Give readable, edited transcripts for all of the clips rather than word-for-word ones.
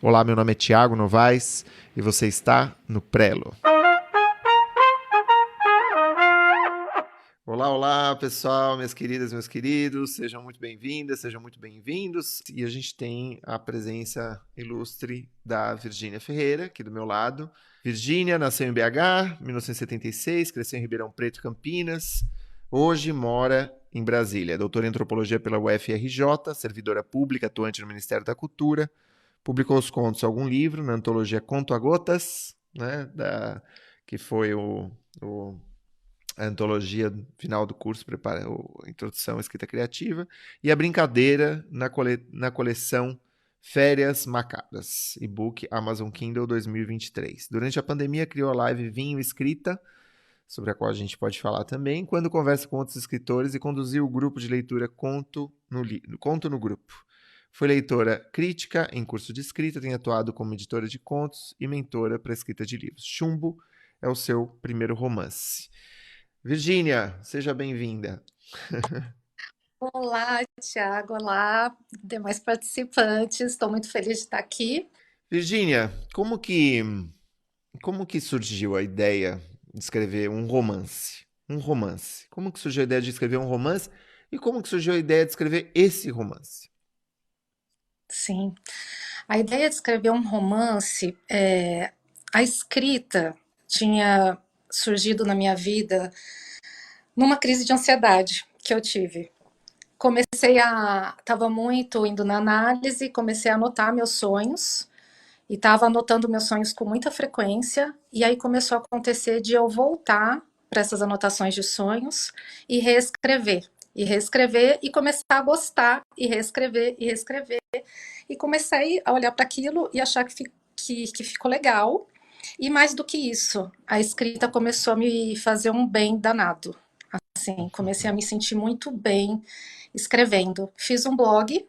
Olá, meu nome é Thiago Novaes e você está no Prelo. Olá, olá, pessoal, minhas queridas, meus queridos, sejam muito bem-vindas, sejam muito bem-vindos. E a gente tem a presença ilustre da Virgínia Ferreira, aqui do meu lado. Virgínia nasceu em BH, 1976, cresceu em Ribeirão Preto, Campinas. Hoje mora em Brasília. É doutora em antropologia pela UFRJ, servidora pública, atuante no Ministério da Cultura. Publicou os contos em algum livro, na antologia Conto a Gotas, né, que foi a antologia final do curso, Introdução à Escrita Criativa, e a Brincadeira na coleção Férias Macabras, e-book Amazon Kindle 2023. Durante a pandemia, criou a live Vinho Escrita, sobre a qual a gente pode falar também, quando conversa com outros escritores e conduziu o grupo de leitura Conto no Grupo. Foi leitora crítica em curso de escrita, tem atuado como editora de contos e mentora para a escrita de livros. Chumbo é o seu primeiro romance. Virgínia, seja bem-vinda. Olá, Tiago. Olá, demais participantes. Estou muito feliz de estar aqui. Virgínia, como que surgiu a ideia de escrever um romance? Um romance. Como que surgiu a ideia de escrever um romance e como que surgiu a ideia de escrever esse romance? Sim, a ideia de escrever um romance, a escrita tinha surgido na minha vida numa crise de ansiedade que eu tive. Estava muito indo na análise, comecei a anotar meus sonhos e estava anotando meus sonhos com muita frequência. E aí começou a acontecer de eu voltar para essas anotações de sonhos e reescrever. E reescrever e começar a gostar, e reescrever, e reescrever. E comecei a olhar para aquilo e achar que ficou legal. E mais do que isso, a escrita começou a me fazer um bem danado. Assim, comecei a me sentir muito bem escrevendo. Fiz um blog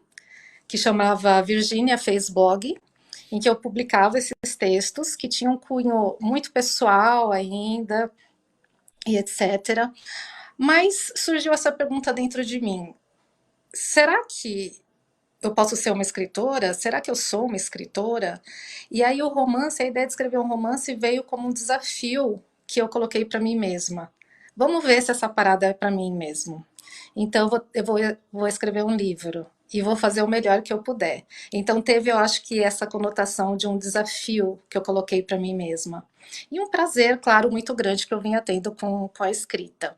que chamava Virginia Fez Blog, em que eu publicava esses textos que tinham um cunho muito pessoal ainda, e etc. Mas surgiu essa pergunta dentro de mim: será que eu posso ser uma escritora? Será que eu sou uma escritora? E aí o romance, a ideia de escrever um romance veio como um desafio que eu coloquei para mim mesma. Vamos ver se essa parada é para mim mesmo. Então eu vou escrever um livro e vou fazer o melhor que eu puder. Então teve, eu acho que essa conotação de um desafio que eu coloquei para mim mesma. E um prazer, claro, muito grande que eu vinha tendo com a escrita.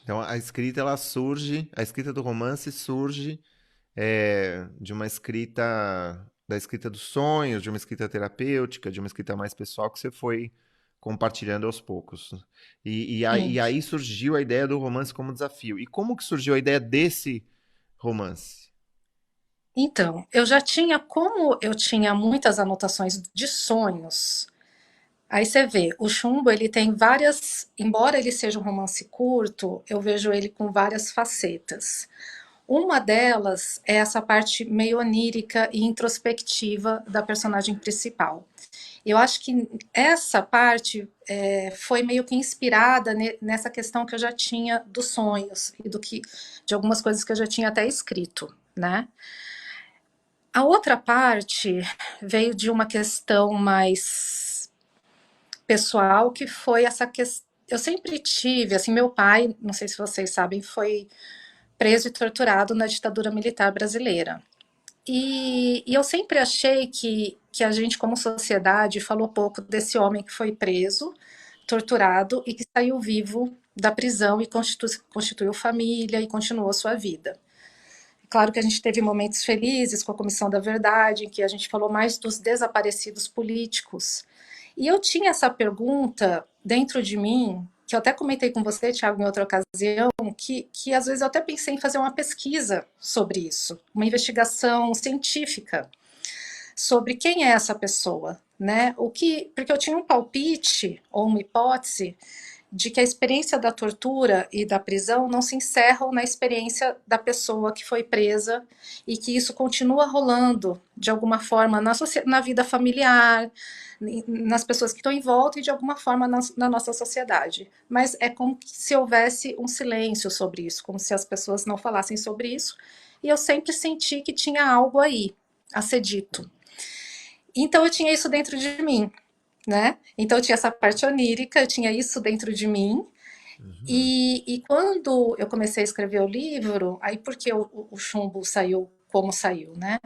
Então, a escrita do romance surge de uma da escrita dos sonhos, de uma escrita terapêutica, de uma escrita mais pessoal que você foi compartilhando aos poucos. Sim. E aí surgiu a ideia do romance como desafio. E como que surgiu a ideia desse romance? Então, como eu tinha muitas anotações de sonhos. Aí você vê, o Chumbo, ele tem várias, embora ele seja um romance curto, eu vejo ele com várias facetas. Uma delas é essa parte meio onírica e introspectiva da personagem principal. Eu acho que essa parte foi meio que inspirada nessa questão que eu já tinha dos sonhos e de algumas coisas que eu já tinha até escrito, né? A outra parte veio de uma questão mais pessoal, que foi essa questão. Eu sempre tive, assim, meu pai, não sei se vocês sabem, foi preso e torturado na ditadura militar brasileira. E eu sempre achei que a gente, como sociedade, falou pouco desse homem que foi preso, torturado e que saiu vivo da prisão e constituiu família e continuou sua vida. Claro que a gente teve momentos felizes com a Comissão da Verdade, em que a gente falou mais dos desaparecidos políticos. E eu tinha essa pergunta dentro de mim, que eu até comentei com você, Thiago, em outra ocasião, que às vezes eu até pensei em fazer uma pesquisa sobre isso, uma investigação científica sobre quem é essa pessoa, né? Porque eu tinha um palpite ou uma hipótese de que a experiência da tortura e da prisão não se encerram na experiência da pessoa que foi presa e que isso continua rolando de alguma forma na vida familiar, nas pessoas que estão em volta e de alguma forma na nossa sociedade. Mas é como se houvesse um silêncio sobre isso, como se as pessoas não falassem sobre isso. E eu sempre senti que tinha algo aí a ser dito. Então eu tinha isso dentro de mim, né? Então eu tinha essa parte onírica, eu tinha isso dentro de mim. Uhum. E quando eu comecei a escrever o livro, aí porque o chumbo saiu como saiu, né?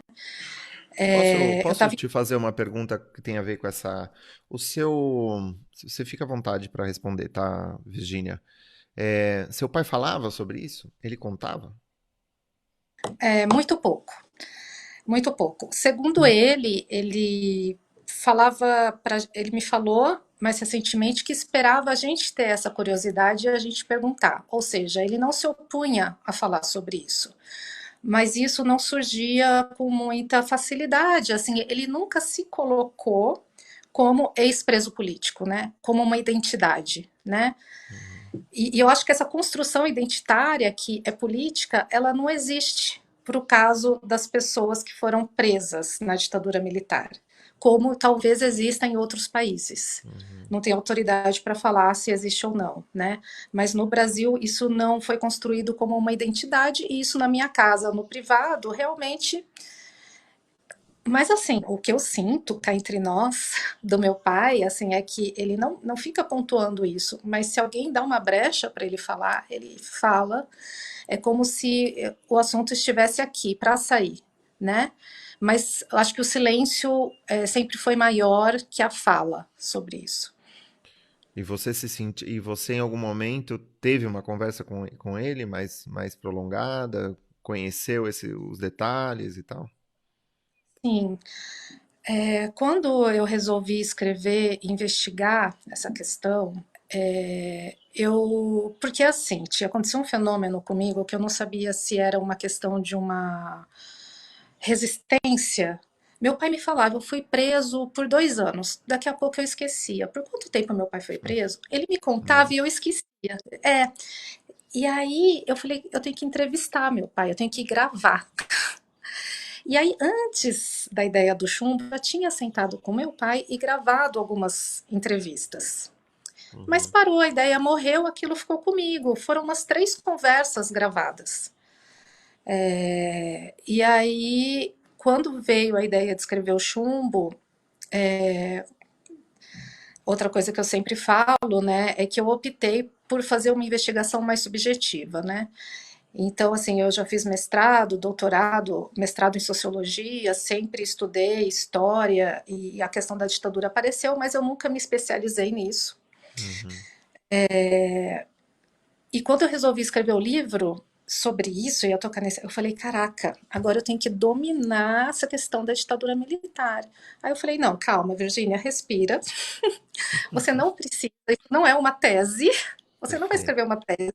Eu Posso estava. te fazer uma pergunta que tem a ver com essa. O seu. Você fica à vontade para responder, tá, Virgínia? Seu pai falava sobre isso? Ele contava? Muito pouco, muito pouco. Segundo ele falava para, ele me falou mais recentemente que esperava a gente ter essa curiosidade e a gente perguntar. Ou seja, ele não se opunha a falar sobre isso. Mas isso não surgia com muita facilidade. Assim, ele nunca se colocou como ex-preso político, né? Como uma identidade, né? Uhum. E eu acho que essa construção identitária que é política, ela não existe para o caso das pessoas que foram presas na ditadura militar, como talvez exista em outros países. Uhum. Não tem autoridade para falar se existe ou não, né? Mas no Brasil isso não foi construído como uma identidade e isso na minha casa, no privado, realmente. Mas assim, o que eu sinto cá entre nós, do meu pai, assim, é que ele não fica pontuando isso, mas se alguém dá uma brecha para ele falar, ele fala, é como se o assunto estivesse aqui para sair, né? Mas eu acho que o silêncio sempre foi maior que a fala sobre isso. E você em algum momento teve uma conversa com ele mais prolongada? Conheceu os detalhes e tal? Sim, quando eu resolvi escrever, investigar essa questão, porque assim, tinha acontecido um fenômeno comigo que eu não sabia se era uma questão de uma resistência. Meu pai me falava, eu fui preso por 2 anos. Daqui a pouco eu esquecia. Por quanto tempo meu pai foi preso? Ele me contava e eu Nossa. esquecia. É. E aí eu falei, eu tenho que entrevistar meu pai, eu tenho que gravar. E aí, antes da ideia do chumbo, eu tinha sentado com meu pai e gravado algumas entrevistas. Mas Uhum. parou, a ideia morreu, aquilo ficou comigo. Foram umas 3 conversas gravadas. E aí, quando veio a ideia de escrever o chumbo, outra coisa que eu sempre falo, né, é que eu optei por fazer uma investigação mais subjetiva, né? Então, assim, eu já fiz mestrado, doutorado, mestrado em sociologia, sempre estudei história e a questão da ditadura apareceu, mas eu nunca me especializei nisso. Uhum. E quando eu resolvi escrever o livro sobre isso, e eu tocar nesse, eu falei, caraca, agora eu tenho que dominar essa questão da ditadura militar. Aí eu falei, não, calma, Virgínia, respira. Você não precisa, isso não é uma tese. Você não vai Perfeito. escrever uma tese.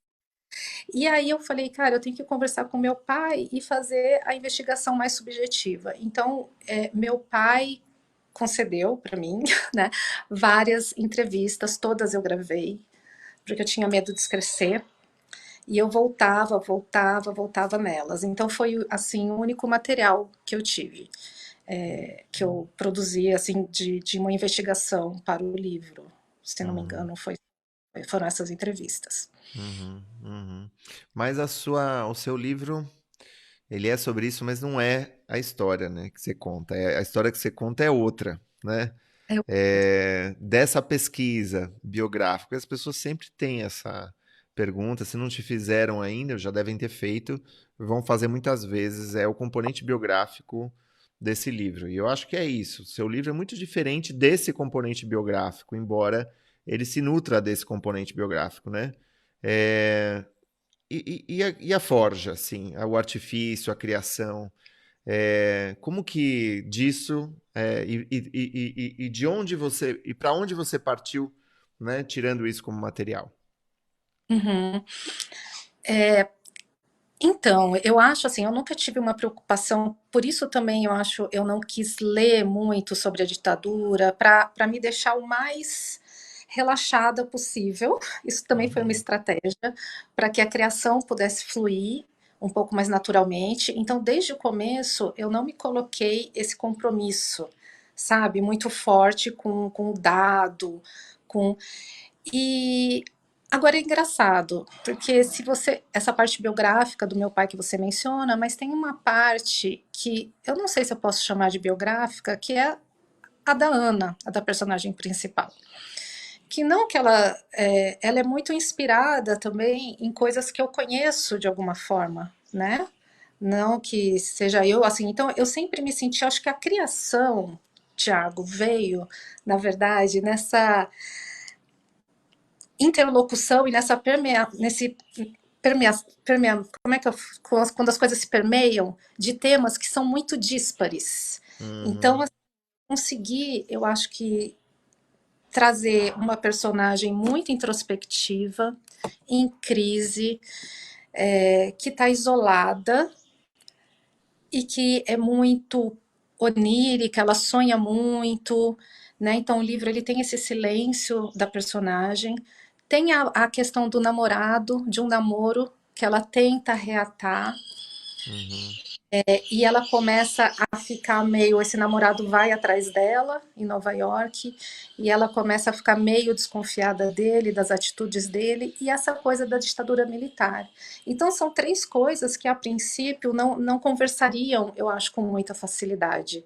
E aí eu falei, cara, eu tenho que conversar com meu pai e fazer a investigação mais subjetiva. Então, meu pai concedeu para mim, né, várias entrevistas, todas eu gravei, porque eu tinha medo de esquecer. E eu voltava nelas. Então foi assim o único material que eu tive, que eu produzi assim de uma investigação para o livro. Se não me Uhum. engano, foram essas entrevistas. Uhum. Uhum. Mas o seu livro, ele é sobre isso, mas não é a história, né, que você conta. A história que você conta é outra, né? Eu, Dessa pesquisa biográfica, as pessoas sempre têm essa pergunta. Se não te fizeram ainda, já devem ter feito, vão fazer muitas vezes. É o componente biográfico desse livro. E eu acho que é isso. Seu livro é muito diferente desse componente biográfico, embora ele se nutra desse componente biográfico, né? É, e a forja, assim, o artifício, a criação. Como que disso e de onde você e para onde você partiu, né? Tirando isso como material. uhum. Então, eu acho assim, eu nunca tive uma preocupação, por isso também eu acho, eu não quis ler muito sobre a ditadura, para me deixar o mais relaxada possível. Isso também foi uma Uhum, estratégia para que a criação pudesse fluir um pouco mais naturalmente. Então, desde o começo, eu não me coloquei esse compromisso, sabe, muito forte com o dado, com e agora é engraçado, porque se você essa parte biográfica do meu pai que você menciona, mas tem uma parte que eu não sei se eu posso chamar de biográfica, que é a da Ana, a da personagem principal. Que não que ela é muito inspirada também em coisas que eu conheço de alguma forma, né? Não que seja eu, assim, então eu sempre me senti, acho que a criação, Tiago, veio, na verdade, nessa interlocução e nessa como é que quando as coisas se permeiam de temas que são muito díspares. Então, Uhum, assim, conseguir, eu acho que trazer uma personagem muito introspectiva, em crise, que está isolada e que é muito onírica, ela sonha muito, né? Então o livro ele tem esse silêncio da personagem, tem a questão do namorado, de um namoro que ela tenta reatar, uhum, e ela começa a ficar meio. Esse namorado vai atrás dela em Nova York, e ela começa a ficar meio desconfiada dele, das atitudes dele, e essa coisa da ditadura militar. Então, são três coisas que, a princípio, não conversariam, eu acho, com muita facilidade.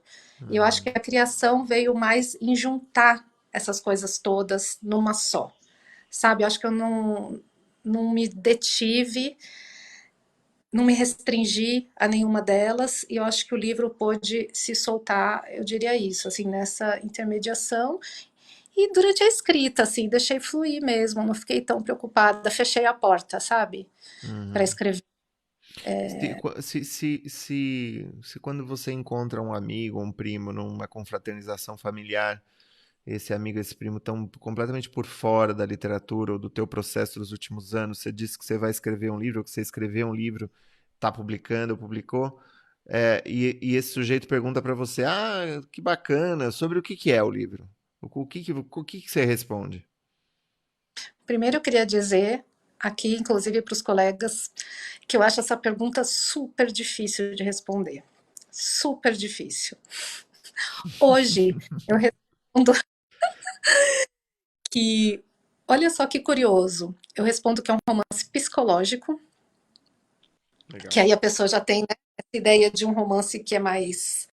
E eu acho que uhum. a criação veio mais em juntar essas coisas todas numa só. Sabe? Eu acho que eu não me detive, não me restringi a nenhuma delas, e eu acho que o livro pôde se soltar, eu diria isso, assim, nessa intermediação. E durante a escrita, assim, deixei fluir mesmo, não fiquei tão preocupada, fechei a porta, sabe, para Uhum. escrever. Se quando você encontra um amigo, um primo numa confraternização familiar, esse amigo, esse primo estão completamente por fora da literatura ou do teu processo dos últimos anos, você disse que você vai escrever um livro, ou que você escreveu um livro, está publicando, ou publicou, e esse sujeito pergunta para você, ah, que bacana, sobre o que é o livro? O que que você responde? Primeiro, eu queria dizer aqui, inclusive para os colegas, que eu acho essa pergunta super difícil de responder. Super difícil. Hoje, eu respondo que, olha só que curioso, eu respondo que é um romance psicológico, que Legal. aí a pessoa já tem, né, essa ideia de um romance que é mais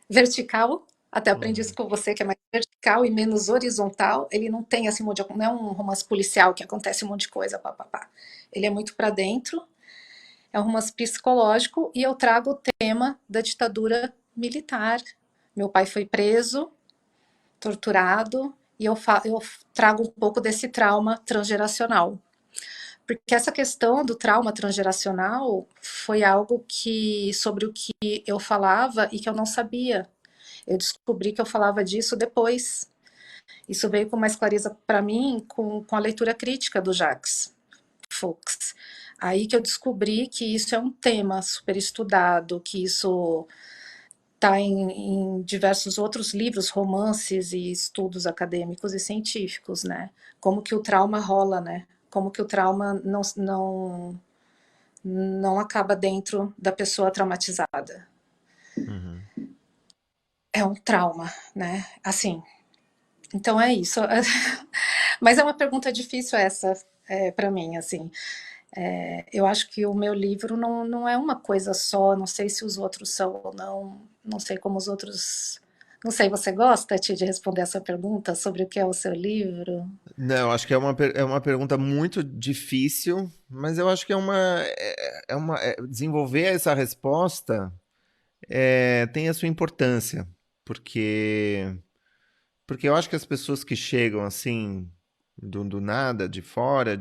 vertical. Até aprendi isso Uhum, com você, que é mais vertical e menos horizontal. Ele não tem assim, não é um romance policial que acontece um monte de coisa, papapá. Ele é muito para dentro. É um romance psicológico e eu trago o tema da ditadura militar. Meu pai foi preso, torturado, e eu trago um pouco desse trauma transgeracional. Porque essa questão do trauma transgeracional foi algo que sobre o que eu falava e que eu não sabia. Eu descobri que eu falava disso depois. Isso veio com mais clareza para mim com a leitura crítica do Jacques Fuchs. Aí que eu descobri que isso é um tema super estudado, que isso está em diversos outros livros, romances e estudos acadêmicos e científicos, né? Como que o trauma rola, né? Como que o trauma não acaba dentro da pessoa traumatizada. uhum. É um trauma, né? Assim, então é isso. Mas é uma pergunta difícil essa, para mim, assim. Eu acho que o meu livro não é uma coisa só, não sei se os outros são ou não, não sei como os outros. Não sei, você gosta, Ti, de responder essa pergunta sobre o que é o seu livro? Não, acho que é uma pergunta muito difícil, mas eu acho que desenvolver essa resposta tem a sua importância, porque, porque eu acho que as pessoas que chegam assim, do nada, de fora,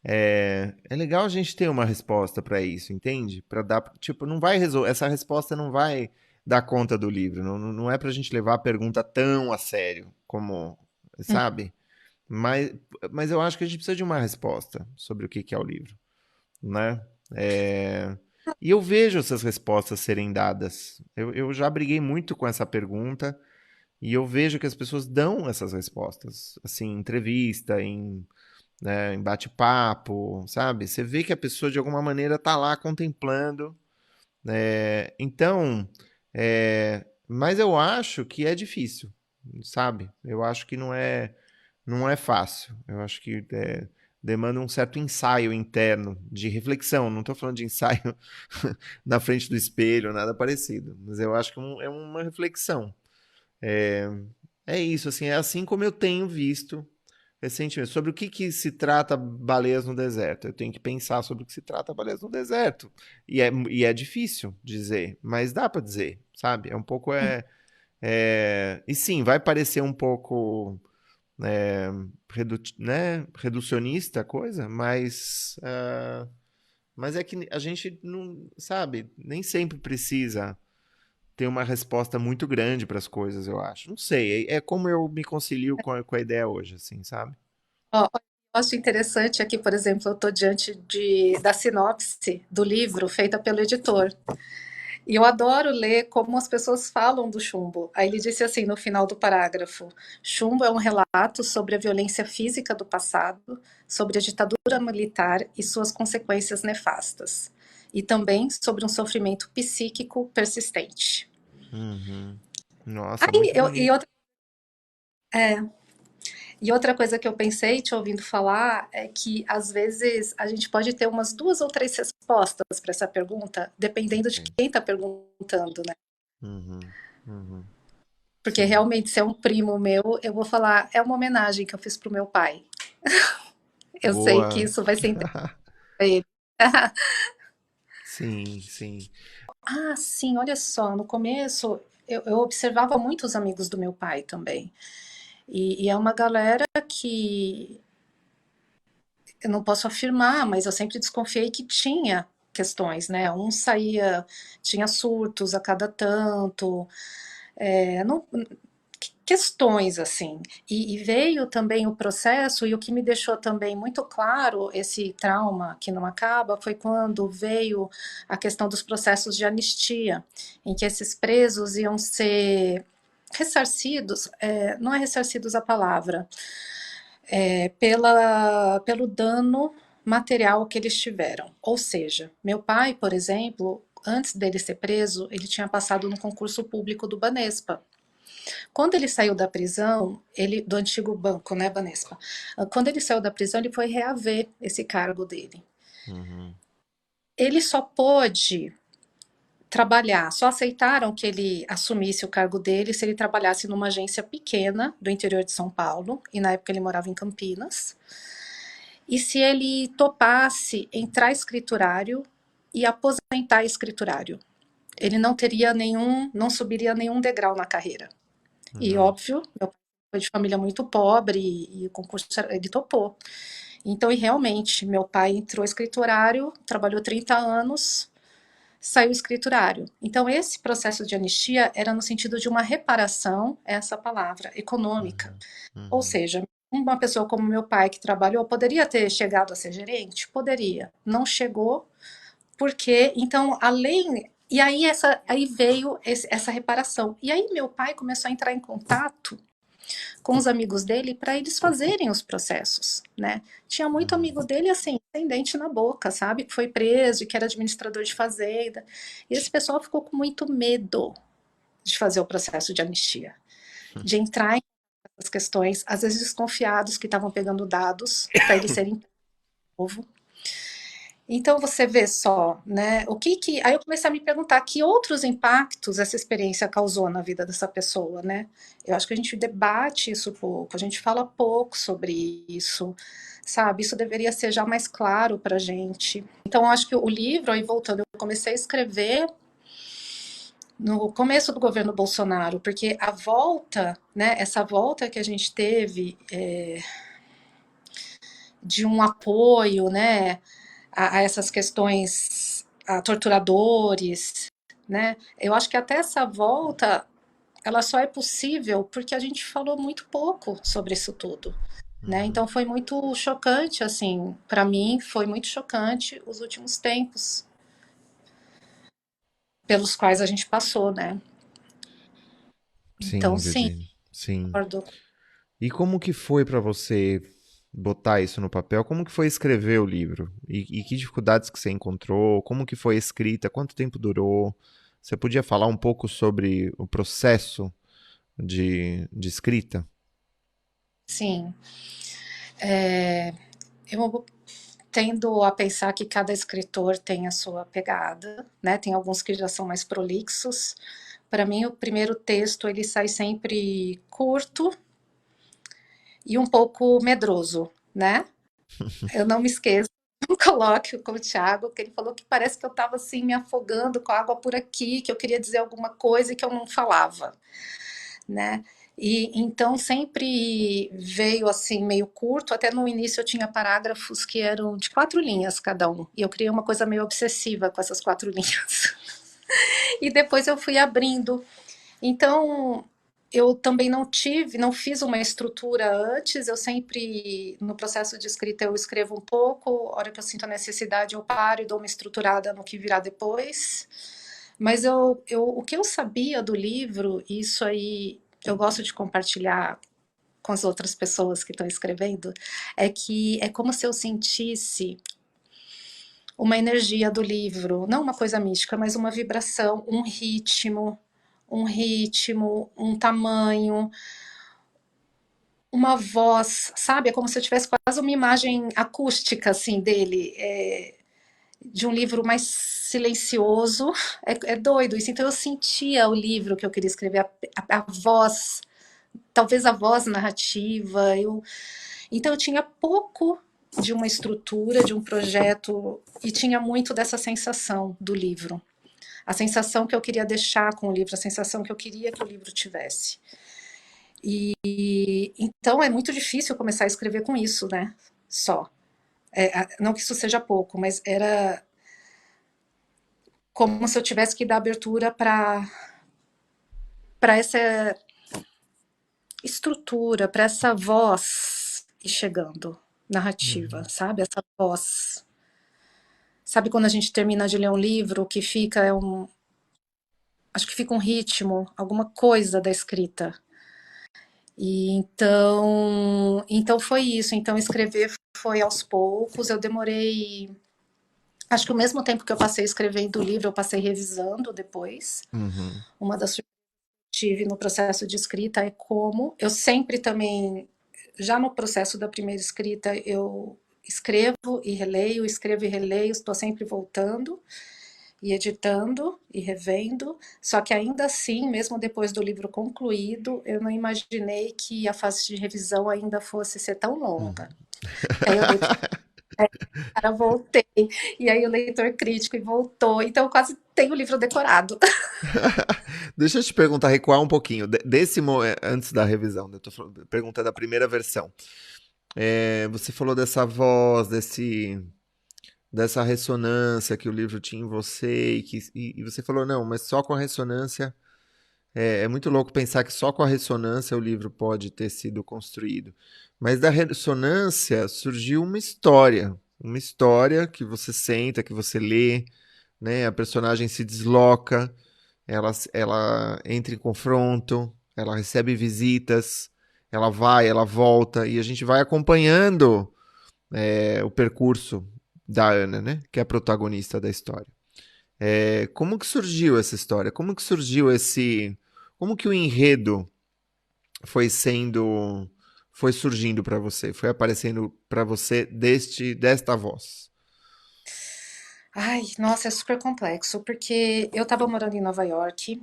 é legal a gente ter uma resposta para isso, entende? Para dar, tipo, não vai resolver, essa resposta não vai dar conta do livro, não é pra gente levar a pergunta tão a sério como, Hum. sabe? Mas, mas eu acho que a gente precisa de uma resposta sobre o que que é o livro, né? É, E eu vejo essas respostas serem dadas. Eu já briguei muito com essa pergunta e eu vejo que as pessoas dão essas respostas, assim, em entrevista, em bate-papo, sabe? Você vê que a pessoa de alguma maneira tá lá contemplando. Então, mas eu acho que é difícil, sabe? Eu acho que não é fácil. Eu acho que demanda um certo ensaio interno de reflexão. Não estou falando de ensaio na frente do espelho, nada parecido. Mas eu acho que é uma reflexão. É isso, assim, é assim como eu tenho visto recentemente. Sobre o que se trata Baleias no Deserto. Eu tenho que pensar sobre o que se trata Baleias no Deserto. E é difícil dizer, mas dá para dizer, sabe? É um pouco. E sim, vai parecer um pouco é, né, reducionista a coisa, mas é que a gente não, sabe, nem sempre precisa ter uma resposta muito grande para as coisas, eu acho. Não sei, é como eu me concilio com a ideia hoje, assim, sabe? Ó, eu acho interessante aqui, por exemplo, eu estou diante da sinopse do livro feita pelo editor. E eu adoro ler como as pessoas falam do chumbo. Aí ele disse assim no final do parágrafo: Chumbo é um relato sobre a violência física do passado, sobre a ditadura militar e suas consequências nefastas, e também sobre um sofrimento psíquico persistente. Uhum. Nossa, Aí muito eu, bonito. e outra coisa que eu pensei, te ouvindo falar, é que às vezes a gente pode ter umas duas ou três respostas para essa pergunta, dependendo de Sim. quem está perguntando, né? Uhum. Uhum. Porque Sim. realmente, se é um primo meu, eu vou falar, é uma homenagem que eu fiz pro meu pai. Eu sei que Boa. isso vai ser interessante pra ele. Sim, sim. Ah, sim, olha só, no começo eu observava muito os amigos do meu pai também. E é uma galera que eu não posso afirmar, mas eu sempre desconfiei que tinha questões, né? Um saía, tinha surtos a cada tanto, não, questões assim. E veio também o processo, e o que me deixou também muito claro esse trauma que não acaba foi quando veio a questão dos processos de anistia, em que esses presos iam ser ressarcidos, não é ressarcidos a palavra, pelo dano material que eles tiveram. Ou seja, meu pai, por exemplo, antes dele ser preso, ele tinha passado no concurso público do Banespa. Quando ele saiu da prisão, do antigo banco, né, Banespa? Quando ele saiu da prisão, ele foi reaver esse cargo dele. Uhum. Ele só pôde trabalhar, só aceitaram que ele assumisse o cargo dele se ele trabalhasse numa agência pequena do interior de São Paulo, e na época ele morava em Campinas, e se ele topasse entrar escriturário e aposentar escriturário. Ele não teria nenhum, não subiria nenhum degrau na carreira. E Uhum. óbvio, meu pai foi de família muito pobre e o concurso ele topou. Então, e realmente, meu pai entrou escriturário, trabalhou 30 anos, saiu escriturário. Então, esse processo de anistia era no sentido de uma reparação, essa palavra, econômica. Uhum. Ou Uhum. seja, uma pessoa como meu pai que trabalhou poderia ter chegado a ser gerente? Poderia. Não chegou, porque então além e aí aí veio essa reparação. E aí meu pai começou a entrar em contato com os amigos dele para eles fazerem os processos, né? Tinha muito Uhum. amigo dele assim, sem dente na boca, sabe? Que foi preso, que era administrador de fazenda. E esse pessoal ficou com muito medo de fazer o processo de anistia, de entrar em as questões, às vezes desconfiados que estavam pegando dados para eles serem povo. Então você vê só, né? Aí eu comecei a me perguntar que outros impactos essa experiência causou na vida dessa pessoa, né? Eu acho que a gente debate isso pouco, a gente fala pouco sobre isso, sabe? Isso deveria ser já mais claro para gente. Então eu acho que o livro, aí voltando, eu comecei a escrever no começo do governo Bolsonaro, porque a volta, né? Essa volta que a gente teve de um apoio, né? A essas questões, a torturadores, né? Eu acho que até essa volta ela só é possível porque a gente falou muito pouco sobre isso tudo, né? Uhum. Então foi muito chocante, assim, para mim foi muito chocante os últimos tempos pelos quais a gente passou, né? Então, Sim, sim, Virginia. Sim. concordo. E como que foi para você botar isso no papel? Como que foi escrever o livro? E que dificuldades que você encontrou? Como que foi a escrita? Quanto tempo durou? Você podia falar um pouco sobre o processo de escrita? Sim, eu tendo a pensar que cada escritor tem a sua pegada, né? Tem alguns que já são mais prolixos, Para mim, o primeiro texto ele sai sempre curto e um pouco medroso, né? Eu não me esqueço, não coloque com o Thiago, que ele falou que parece que eu estava assim me afogando com água por aqui, que eu queria dizer alguma coisa e que eu não falava, né? E então sempre veio assim meio curto, até no início eu tinha parágrafos que eram de 4 linhas cada um, e eu criei uma coisa meio obsessiva com essas 4 linhas. E depois eu fui abrindo. Então, eu também não fiz uma estrutura antes, eu sempre, no processo de escrita, eu escrevo um pouco, a hora que eu sinto a necessidade, eu paro e dou uma estruturada no que virá depois. Mas o que eu sabia do livro, isso aí eu gosto de compartilhar com as outras pessoas que estão escrevendo, é que é como se eu sentisse uma energia do livro, não uma coisa mística, mas uma vibração, um tamanho, uma voz, sabe? É como se eu tivesse quase uma imagem acústica assim dele, de um livro mais silencioso. É doido isso. Então eu sentia o livro que eu queria escrever, a voz, talvez a voz narrativa. Então eu tinha pouco de uma estrutura, de um projeto, e tinha muito dessa sensação do livro. A sensação que eu queria deixar com o livro, a sensação que eu queria que o livro tivesse. E então é muito difícil começar a escrever com isso, né? Só. Não que isso seja pouco, mas era como se eu tivesse que dar abertura para essa estrutura, para essa voz ir chegando, narrativa, Uhum. sabe? Essa voz. Sabe quando a gente termina de ler um livro que fica acho que fica um ritmo, alguma coisa da escrita. E então foi isso. Então escrever foi aos poucos. Eu demorei, acho que o mesmo tempo que eu passei escrevendo o livro, eu passei revisando depois. Uhum. Uma das surpresas que tive no processo de escrita é como eu sempre também, já no processo da primeira escrita, eu escrevo e releio, estou sempre voltando e editando e revendo, só que ainda assim, mesmo depois do livro concluído, eu não imaginei que a fase de revisão ainda fosse ser tão longa. Uhum. Que aí eu dei para voltei, e aí o leitor crítico e voltou, então eu quase tenho o livro decorado. Deixa eu te perguntar, recuar um pouquinho. Antes da revisão, né? Eu tô perguntando da primeira versão. Você falou dessa voz, dessa ressonância que o livro tinha em você, e você falou, não, mas só com a ressonância. É muito louco pensar que só com a ressonância o livro pode ter sido construído. Mas da ressonância surgiu uma história que você senta, que você lê, né? A personagem se desloca, ela entra em confronto, ela recebe visitas, ela vai, ela volta, e a gente vai acompanhando o percurso da Ana, né? Que é a protagonista da história. Como que surgiu essa história? Como que surgiu esse. Como que o enredo foi sendo. Foi surgindo para você? Foi aparecendo para você desta voz? Ai, nossa, é super complexo, porque eu estava morando em Nova York,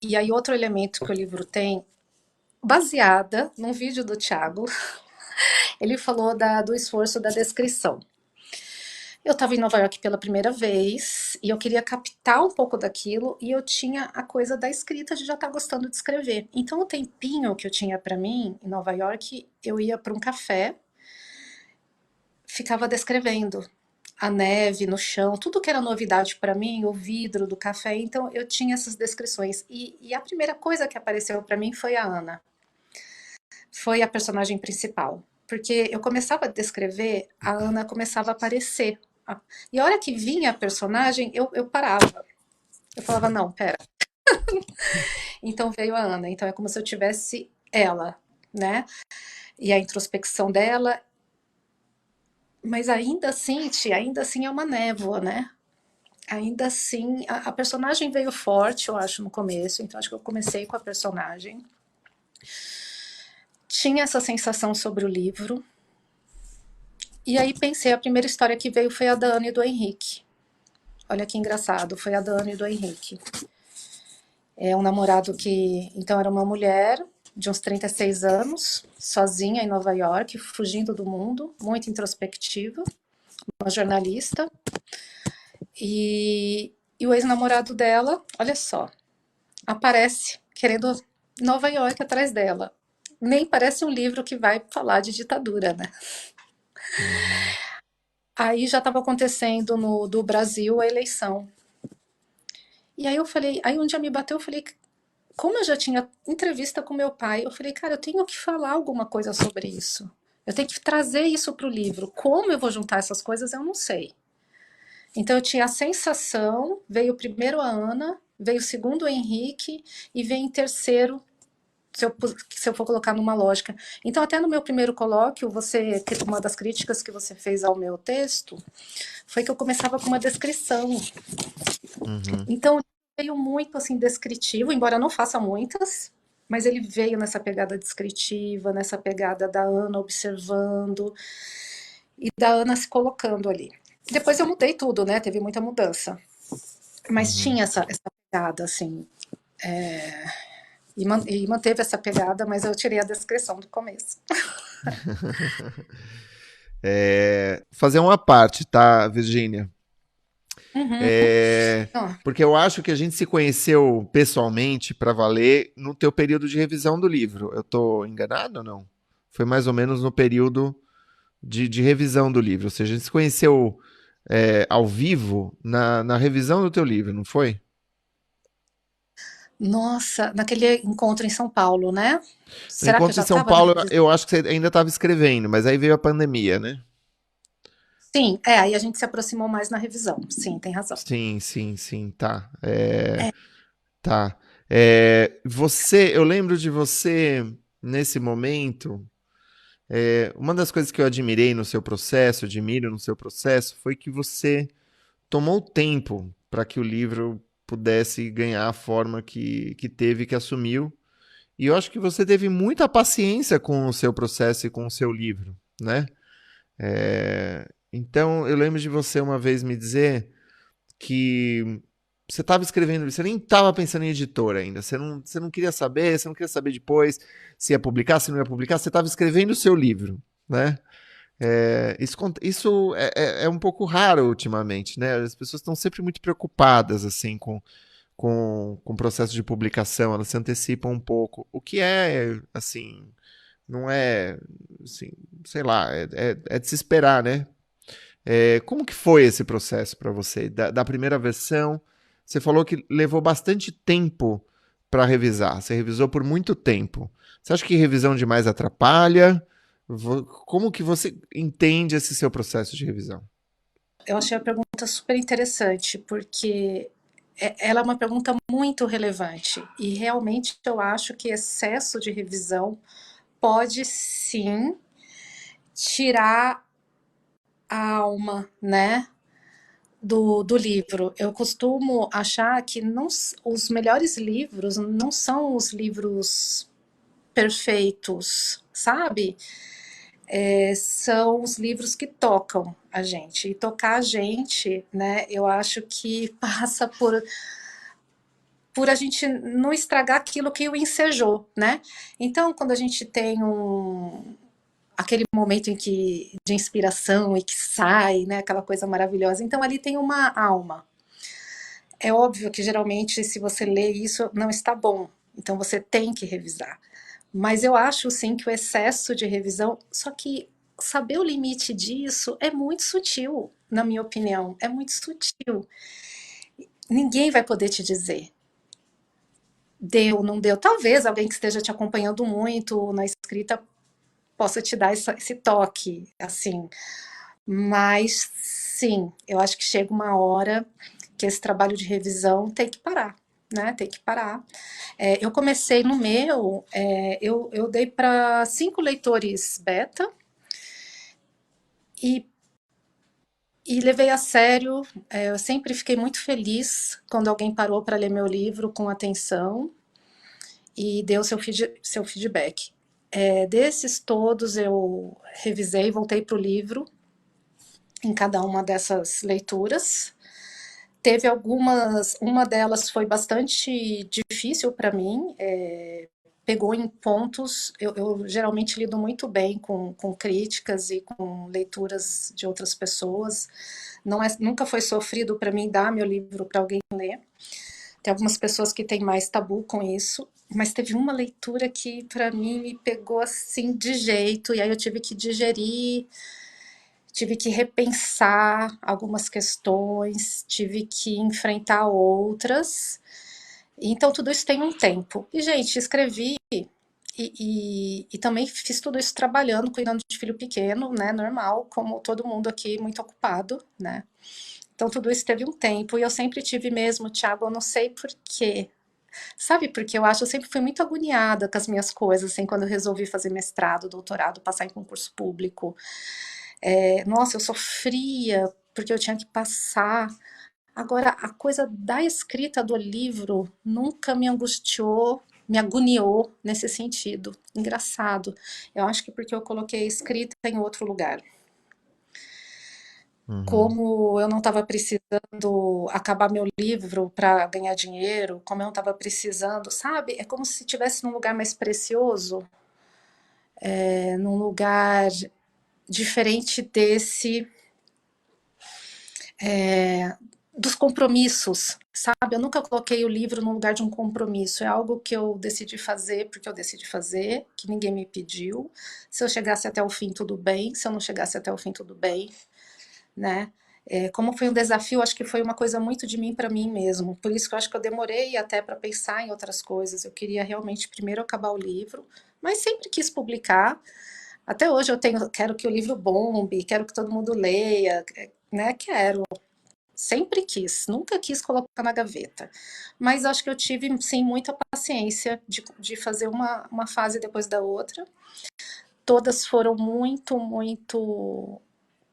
e aí outro elemento que o livro tem, baseada num vídeo do Thiago, ele falou do esforço da descrição. Eu estava em Nova York pela primeira vez e eu queria captar um pouco daquilo e eu tinha a coisa da escrita de já estar gostando de escrever. Então, o tempinho que eu tinha para mim em Nova York, eu ia para um café, ficava descrevendo a neve no chão, tudo que era novidade para mim, o vidro do café. Então, eu tinha essas descrições. E a primeira coisa que apareceu para mim foi a Ana, foi a personagem principal. Porque eu começava a descrever, a Ana começava a aparecer. E a hora que vinha a personagem, eu parava. Eu falava, não, pera. Então veio a Ana. Então é como se eu tivesse ela, né? E a introspecção dela. Mas ainda assim, tia, ainda assim é uma névoa, né? Ainda assim, a personagem veio forte, eu acho, no começo. Então acho que eu comecei com a personagem. Tinha essa sensação sobre o livro. E aí pensei, a primeira história que veio foi a da Ana e do Henrique. Olha que engraçado, foi a da Ana e do Henrique. É um namorado que, então, era uma mulher de uns 36 anos, sozinha em Nova York, fugindo do mundo, muito introspectiva, uma jornalista. E o ex-namorado dela, olha só, aparece querendo Nova York atrás dela. Nem parece um livro que vai falar de ditadura, né? Uhum. Aí já estava acontecendo no do Brasil a eleição. E aí eu falei, aí um dia me bateu, eu falei, como eu já tinha entrevista com meu pai, eu falei, cara, eu tenho que falar alguma coisa sobre isso. Eu tenho que trazer isso para o livro. Como eu vou juntar essas coisas, eu não sei. Então eu tinha a sensação, veio primeiro a Ana, veio segundo o Henrique e veio em terceiro, se eu for colocar numa lógica. Então até no meu primeiro colóquio, uma das críticas que você fez ao meu texto foi que eu começava com uma descrição. Uhum. Então veio muito assim descritivo, embora eu não faça muitas, mas ele veio nessa pegada descritiva, nessa pegada da Ana observando e da Ana se colocando ali. Depois eu mudei tudo, né? Teve muita mudança. Mas Uhum. tinha essa pegada, assim, e manteve essa pegada, mas eu tirei a descrição do começo. Fazer uma parte, tá, Virgínia? Uhum. É, Ó, porque eu acho que a gente se conheceu pessoalmente para valer no teu período de revisão do livro. Eu tô enganado ou não? Foi mais ou menos no período de revisão do livro. Ou seja, a gente se conheceu ao vivo na revisão do teu livro, não foi? nossa, naquele encontro em São Paulo, né? No Será que eu encontro já em São estava na Paulo, revisão? eu acho que você ainda estava escrevendo, mas aí veio a pandemia, né? Sim, é, aí a gente se aproximou mais na revisão. Sim, tem razão. Sim, sim, sim, tá. Tá. Eu lembro de você nesse momento. Uma das coisas que eu admirei no seu processo, admiro no seu processo, foi que você tomou tempo para que o livro pudesse ganhar a forma que teve, que assumiu. E eu acho que você teve muita paciência com o seu processo e com o seu livro, né? Então, eu lembro de você uma vez me dizer que você estava escrevendo, você nem estava pensando em editora ainda, você não queria saber, você não queria saber depois se ia publicar, se não ia publicar, você estava escrevendo o seu livro, né? Isso é um pouco raro ultimamente, né? As pessoas estão sempre muito preocupadas assim com o processo de publicação, elas se antecipam um pouco, o que é assim, não é assim, sei lá, é de se esperar, né? Como que foi esse processo para você? Da primeira versão, você falou que levou bastante tempo para revisar. Você revisou por muito tempo. Você acha que revisão demais atrapalha? Como que você entende esse seu processo de revisão? Eu achei a pergunta super interessante, porque ela é uma pergunta muito relevante. E realmente eu acho que excesso de revisão pode sim tirar a alma, né, do livro. Eu costumo achar que não, os melhores livros não são os livros perfeitos, sabe? São os livros que tocam a gente. E tocar a gente, né, eu acho que passa por a gente não estragar aquilo que o ensejou, né? Então, quando a gente tem aquele momento em que de inspiração e que sai, né, aquela coisa maravilhosa, então ali tem uma alma. É óbvio que geralmente se você lê isso não está bom, então você tem que revisar. Mas eu acho sim que o excesso de revisão, só que saber o limite disso é muito sutil, na minha opinião, é muito sutil. Ninguém vai poder te dizer. Deu, não deu. Talvez alguém que esteja te acompanhando muito na escrita possa te dar esse toque, assim. Mas sim, eu acho que chega uma hora que esse trabalho de revisão tem que parar, né? Tem que parar. Eu comecei no meu, eu dei para 5 leitores beta e, e levei a sério. Eu sempre fiquei muito feliz quando alguém parou para ler meu livro com atenção e deu seu feedback. Desses todos eu revisei, voltei para o livro em cada uma dessas leituras. Teve algumas, uma delas foi bastante difícil para mim, pegou em pontos. Eu geralmente lido muito bem com críticas e com leituras de outras pessoas. Nunca foi sofrido para mim dar meu livro para alguém ler. Tem algumas pessoas que têm mais tabu com isso, mas teve uma leitura que para mim me pegou assim de jeito, e aí eu tive que digerir, tive que repensar algumas questões, tive que enfrentar outras. Então tudo isso tem um tempo. E, gente, escrevi e também fiz tudo isso trabalhando, cuidando de filho pequeno, né? Normal, como todo mundo aqui, muito ocupado, né? Então tudo isso teve um tempo. E eu sempre tive mesmo, Thiago, eu não sei por quê. Sabe, porque eu acho, eu sempre fui muito agoniada com as minhas coisas, assim, quando eu resolvi fazer mestrado, doutorado, passar em concurso público. Nossa, eu sofria porque eu tinha que passar. Agora, a coisa da escrita do livro nunca me angustiou, me agoniou nesse sentido. Engraçado. Eu acho que porque eu coloquei a escrita em outro lugar. Uhum. Como eu não estava precisando acabar meu livro para ganhar dinheiro, como eu não estava precisando, sabe? É como se estivesse num lugar mais precioso, num lugar diferente desse, dos compromissos, sabe? Eu nunca coloquei o livro no lugar de um compromisso. É algo que eu decidi fazer porque eu decidi fazer, que ninguém me pediu. Se eu chegasse até o fim, tudo bem. Se eu não chegasse até o fim, tudo bem, né? Como foi um desafio, acho que foi uma coisa muito de mim para mim mesmo. Por isso que eu acho que eu demorei até para pensar em outras coisas. Eu queria realmente primeiro acabar o livro, mas sempre quis publicar. Até hoje quero que o livro bombe, quero que todo mundo leia, né? Quero. Sempre quis, nunca quis colocar na gaveta. Mas acho que eu tive, sim, muita paciência de fazer uma fase depois da outra. Todas foram muito, muito.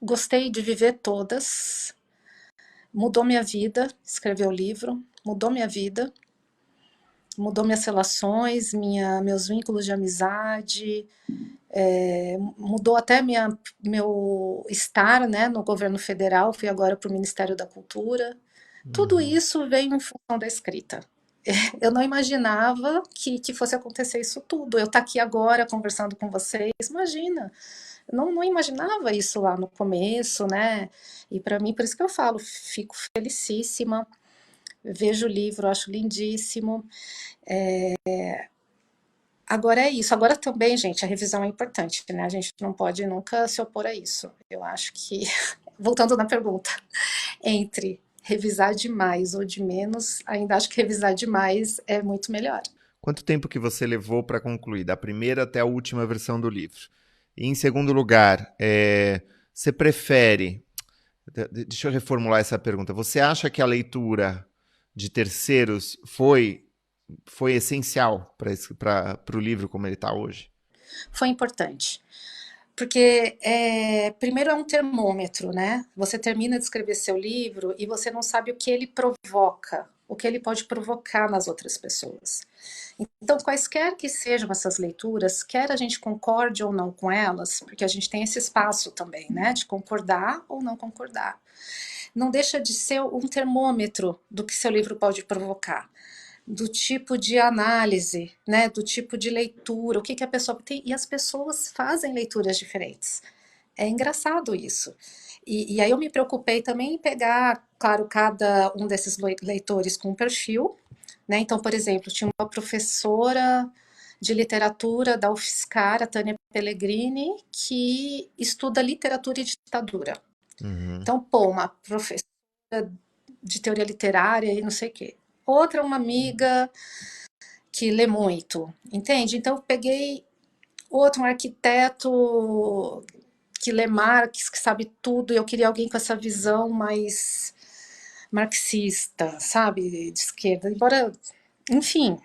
Gostei de viver todas. Mudou minha vida, escrever o livro, mudou minha vida, mudou minhas relações, meus vínculos de amizade, mudou até meu estar, né, no governo federal, fui agora para o Ministério da Cultura. Tudo Uhum. isso veio em função da escrita. Eu não imaginava que fosse acontecer isso tudo. Eu estar aqui agora conversando com vocês, imagina. Eu não imaginava isso lá no começo, né? E para mim, por isso que eu falo, fico felicíssima. Vejo o livro, acho lindíssimo. Agora é isso. Agora também, gente, a revisão é importante, né? A gente não pode nunca se opor a isso. Eu acho que, voltando na pergunta, entre revisar demais ou de menos, ainda acho que revisar demais é muito melhor. Quanto tempo que você levou para concluir, da primeira até a última versão do livro? E em segundo lugar, você prefere. Deixa eu reformular essa pergunta. Você acha que a leitura de terceiros foi essencial para o livro como ele está hoje? Foi importante. Porque, primeiro, é um termômetro, né? Você termina de escrever seu livro e você não sabe o que ele provoca, o que ele pode provocar nas outras pessoas. Então, quaisquer que sejam essas leituras, quer a gente concorde ou não com elas, porque a gente tem esse espaço também, né? De concordar ou não concordar. Não deixa de ser um termômetro do que seu livro pode provocar, do tipo de análise, né, do tipo de leitura, o que a pessoa tem, e as pessoas fazem leituras diferentes. É engraçado isso. E aí eu me preocupei também em pegar, claro, cada um desses leitores com um perfil, né? Então, por exemplo, tinha uma professora de literatura da UFSCar, a Tânia Pellegrini, que estuda literatura e ditadura. Uhum. Então, pô, uma professora de teoria literária e não sei o quê. Outra, uma amiga que lê muito, entende? Então, eu peguei outro, um arquiteto que lê Marx, que sabe tudo, e eu queria alguém com essa visão mais marxista, sabe, de esquerda. Embora, enfim.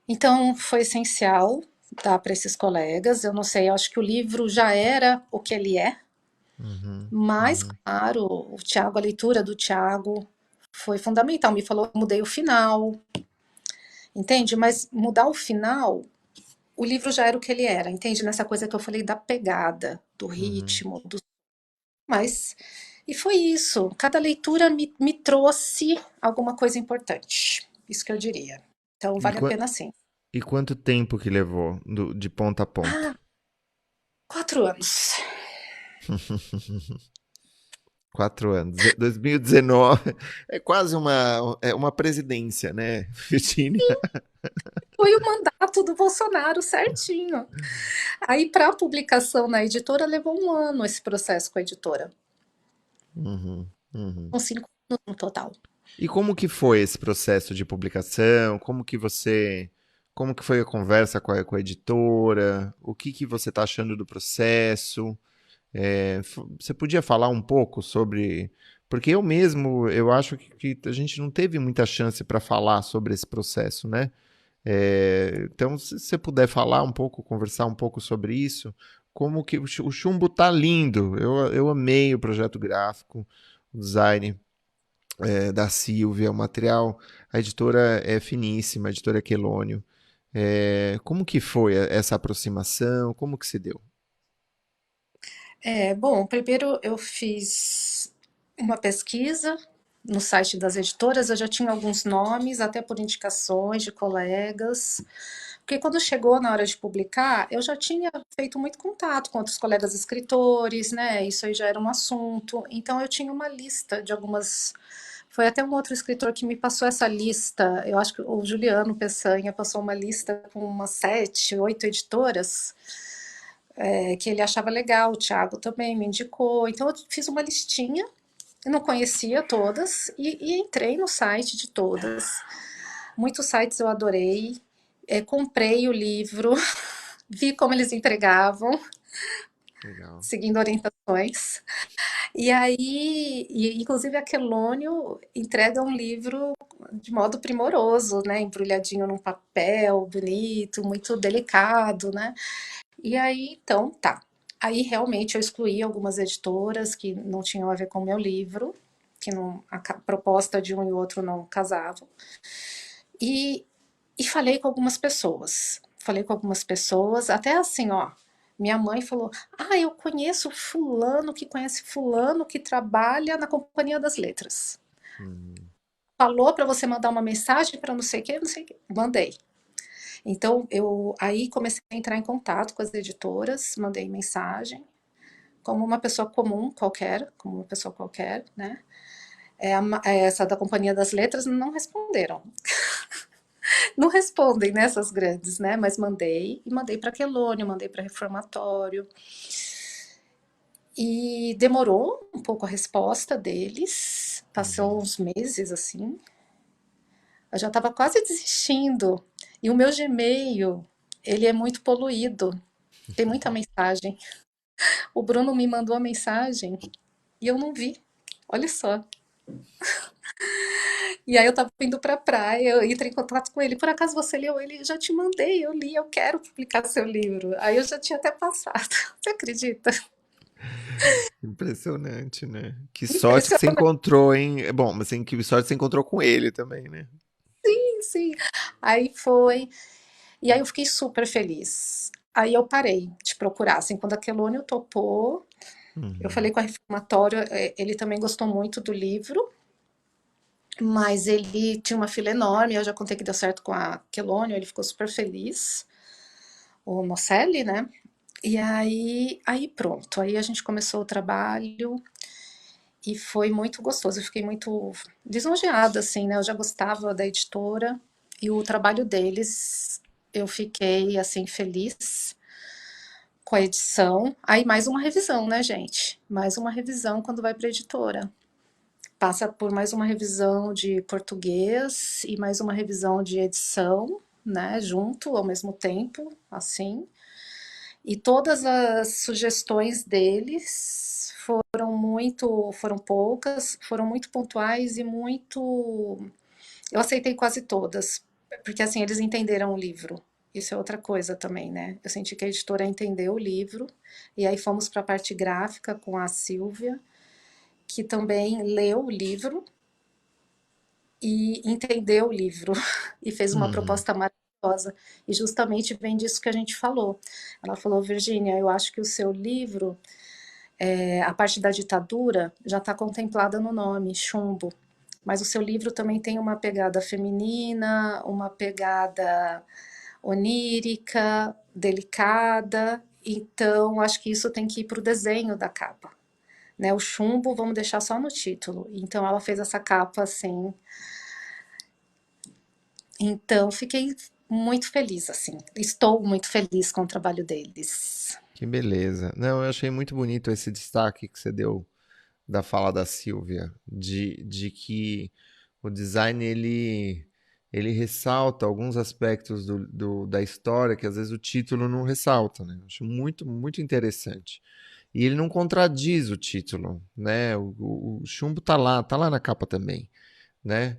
Então, foi essencial dar para esses colegas. Eu não sei, eu acho que o livro já era o que ele é, Uhum. mas, Uhum. claro, o Tiago, a leitura do Tiago foi fundamental. Me falou, mudei o final, entende? Mas mudar o final, o livro já era o que ele era, entende? Nessa coisa que eu falei da pegada, do Uhum. ritmo, do... Mas E foi isso. Cada leitura me trouxe alguma coisa importante. Isso que eu diria. Então, E, vale a pena sim. e quanto tempo que levou de ponta a ponta? Ah, 4 anos. 4 anos. 2019 é quase uma presidência, né, Virginia? Foi o mandato do Bolsonaro certinho. Aí, para a publicação na editora, levou 1 ano esse processo com a editora. Uhum, uhum. Com 5 anos no total. E como que foi esse processo de publicação? Como que foi a conversa com a editora? O que que você está achando do processo? Você podia falar um pouco sobre, porque eu mesmo, eu acho que a gente não teve muita chance para falar sobre esse processo, né? Então, se você puder falar um pouco, conversar um pouco sobre isso, como que o chumbo tá lindo. Eu amei o projeto gráfico, o design da Silvia, o material, a editora é finíssima, a editora Quelônio. Como que foi essa aproximação? Como que se deu? Bom, primeiro eu fiz uma pesquisa no site das editoras, eu já tinha alguns nomes, até por indicações de colegas, porque quando chegou na hora de publicar, eu já tinha feito muito contato com outros colegas escritores, né? Isso aí já era um assunto, então eu tinha uma lista de algumas. Foi até um outro escritor que me passou essa lista, eu acho que o Juliano Peçanha passou uma lista com umas 7, 8 editoras que ele achava legal, o Thiago também me indicou. Então eu fiz uma listinha, eu não conhecia todas e entrei no site de todas. Muitos sites eu adorei, comprei o livro, vi como eles entregavam, Legal. seguindo orientações. E aí, inclusive a Quelônio entrega um livro de modo primoroso, né? Embrulhadinho num papel bonito, muito delicado, né? E aí, então, tá. Aí realmente eu excluí algumas editoras que não tinham a ver com o meu livro, que não, a proposta de um e outro não casavam. E, e falei com algumas pessoas. Falei com algumas pessoas, até assim, ó. Minha mãe falou: Ah, eu conheço fulano que conhece fulano que trabalha na Companhia das Letras. Hum, Falou para você mandar uma mensagem para não sei o que, não sei o que. Mandei. Então, eu aí comecei a entrar em contato com as editoras, mandei mensagem, como uma pessoa comum qualquer, como uma pessoa qualquer, né? Essa da Companhia das Letras não responderam. Não respondem nessas grandes, né? Mas mandei, e mandei para Quelônio, mandei para Reformatório. E demorou um pouco a resposta deles, passou uhum. uns meses assim. Eu já estava quase desistindo. E o meu Gmail, ele é muito poluído, tem muita mensagem. O Bruno me mandou a mensagem e eu não vi. Olha só. E aí eu tava indo pra praia, eu entrei em contato com ele. Por acaso você leu? Ele já te mandei, eu li, eu quero publicar seu livro. Aí eu já tinha até passado. Você acredita? Impressionante, né? Que sorte que você Impressionante, encontrou, hein? Bom, mas que sorte que você encontrou com ele também, né? sim. Aí foi. E aí eu fiquei super feliz. Aí eu parei de procurar. Assim, quando a Quelônio topou, eu Uhum. falei com a Reformatório, ele também gostou muito do livro. Mas ele tinha uma fila enorme, eu já contei que deu certo com a Quelônio, ele ficou super feliz, o Nocelli, né? E aí pronto, aí a gente começou o trabalho e foi muito gostoso, eu fiquei muito lisonjeada, assim, né? Eu já gostava da editora e o trabalho deles, eu fiquei, assim, feliz com a edição. Aí mais uma revisão, né, gente? Mais uma revisão quando vai para a editora. Passa por mais uma revisão de português e mais uma revisão de edição, né, junto ao mesmo tempo, assim. E todas as sugestões deles foram poucas, foram muito pontuais e muito. Eu aceitei quase todas, porque assim eles entenderam o livro. Isso é outra coisa também, né? Eu senti que a editora entendeu o livro, e aí fomos para a parte gráfica com a Silvia, que também leu o livro e entendeu o livro e fez uma Uhum. proposta maravilhosa. E justamente vem disso que a gente falou. Ela falou: Virgínia, eu acho que o seu livro A parte da ditadura já está contemplada no nome, Chumbo. Mas o seu livro também tem uma pegada feminina, uma pegada onírica, delicada. Então, acho que isso tem que ir para o desenho da capa. Né? O chumbo, vamos deixar só no título. Então, ela fez essa capa assim. Então, fiquei muito feliz, assim. Estou muito feliz com o trabalho deles. Que beleza. Não, eu achei muito bonito esse destaque que você deu da fala da Silvia, de que o design ele ressalta alguns aspectos da história que às vezes o título não ressalta, né? Eu acho muito, muito interessante. E ele não contradiz o título, né? O chumbo tá lá na capa também, né?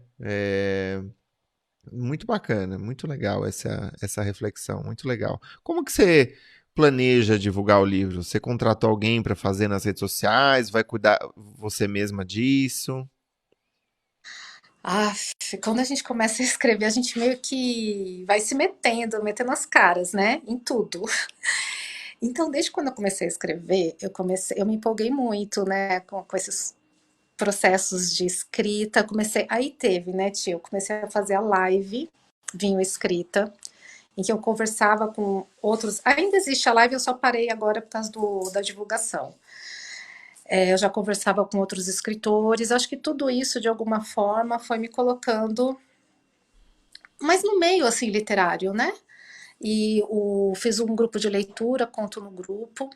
Muito bacana, muito legal essa reflexão, muito legal. Como que você planeja divulgar o livro? Você contratou alguém para fazer nas redes sociais? Vai cuidar você mesma disso? Ah, quando a gente começa a escrever, a gente meio que vai se metendo as caras, né? Em tudo. Então, desde quando eu comecei a escrever, eu me empolguei muito, né, com esses processos de escrita. Aí teve, né, tio? Eu comecei a fazer a live, vinho escrita, em que eu conversava com outros. Ainda existe a live, eu só parei agora por causa da divulgação. Eu já conversava com outros escritores. Acho que tudo isso, de alguma forma, foi me colocando mais no meio, assim, literário, né? Fiz um grupo de leitura, conto no grupo.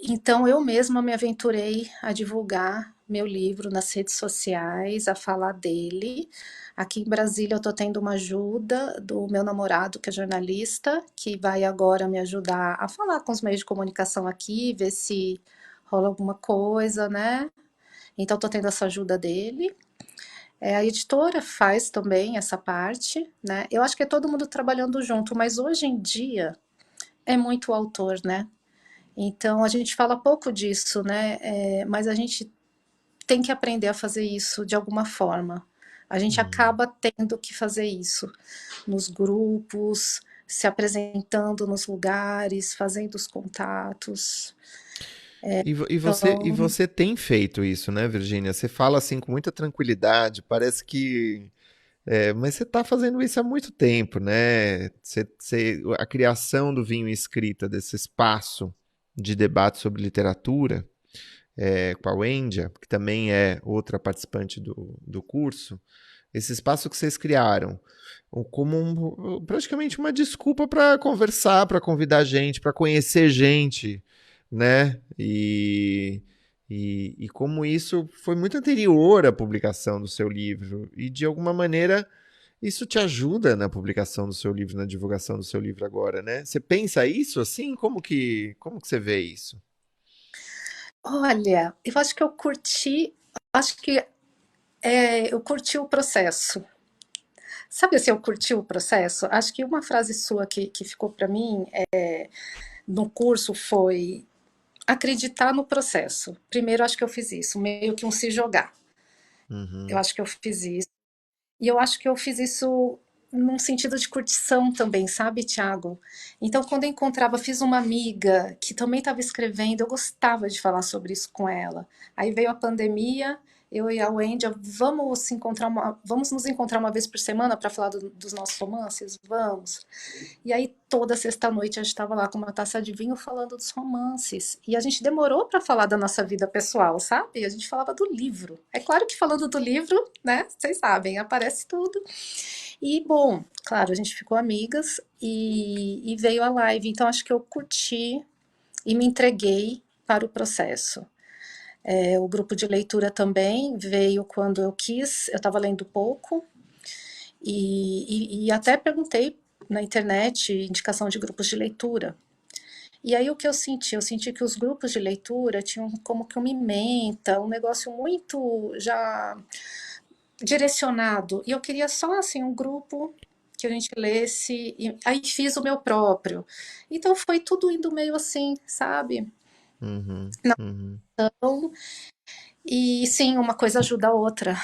Então, eu mesma me aventurei a divulgar meu livro nas redes sociais, a falar dele. Aqui em Brasília, eu estou tendo uma ajuda do meu namorado, que é jornalista, que vai agora me ajudar a falar com os meios de comunicação aqui, ver se rola alguma coisa, né? Então, estou tendo essa ajuda dele. A editora faz também essa parte, né? Eu acho que é todo mundo trabalhando junto, mas hoje em dia é muito o autor, né? Então a gente fala pouco disso, né? Mas a gente tem que aprender a fazer isso de alguma forma. A gente Hum. acaba tendo que fazer isso nos grupos, se apresentando nos lugares, fazendo os contatos. E Então, você tem feito isso, né, Virgínia? Você fala assim com muita tranquilidade, parece que. Mas você está fazendo isso há muito tempo, né? A criação do Vinho Escrita, desse espaço de debate sobre literatura, com a Wendia, que também é outra participante do curso, esse espaço que vocês criaram, como praticamente uma desculpa para conversar, para convidar gente, para conhecer gente, né? E como isso foi muito anterior à publicação do seu livro, e de alguma maneira isso te ajuda na publicação do seu livro, na divulgação do seu livro agora, né? Você pensa isso assim? Como que você vê isso? olha, eu acho que acho que eu curti o processo. Sabe assim, eu curti o processo? Acho que uma frase sua que ficou para mim no curso foi acreditar no processo. Primeiro, acho que eu fiz isso, meio que um se jogar. Eu Uhum, acho que eu fiz isso. E eu acho que eu fiz isso num sentido de curtição também, sabe, Tiago? Então, quando eu encontrava, fiz uma amiga que também estava escrevendo, eu gostava de falar sobre isso com ela. Aí veio a pandemia, eu e a Wendy, vamos nos encontrar uma vez por semana para falar dos nossos romances? Vamos. E aí, toda sexta-noite, a gente estava lá com uma taça de vinho falando dos romances. E a gente demorou para falar da nossa vida pessoal, sabe? A gente falava do livro. É claro que falando do livro, né? Vocês sabem, aparece tudo. E, bom, claro, a gente ficou amigas e veio a live. Então, acho que eu curti e me entreguei para o processo. O grupo de leitura também veio quando eu quis, eu estava lendo pouco, e até perguntei na internet indicação de grupos de leitura. E aí o que eu senti? Eu senti que os grupos de leitura tinham como que uma ementa, um negócio muito já direcionado. E eu queria só assim um grupo que a gente lesse, e aí fiz o meu próprio. Então foi tudo indo meio assim, sabe? uhum, uhum. Então, e sim, uma coisa ajuda a outra.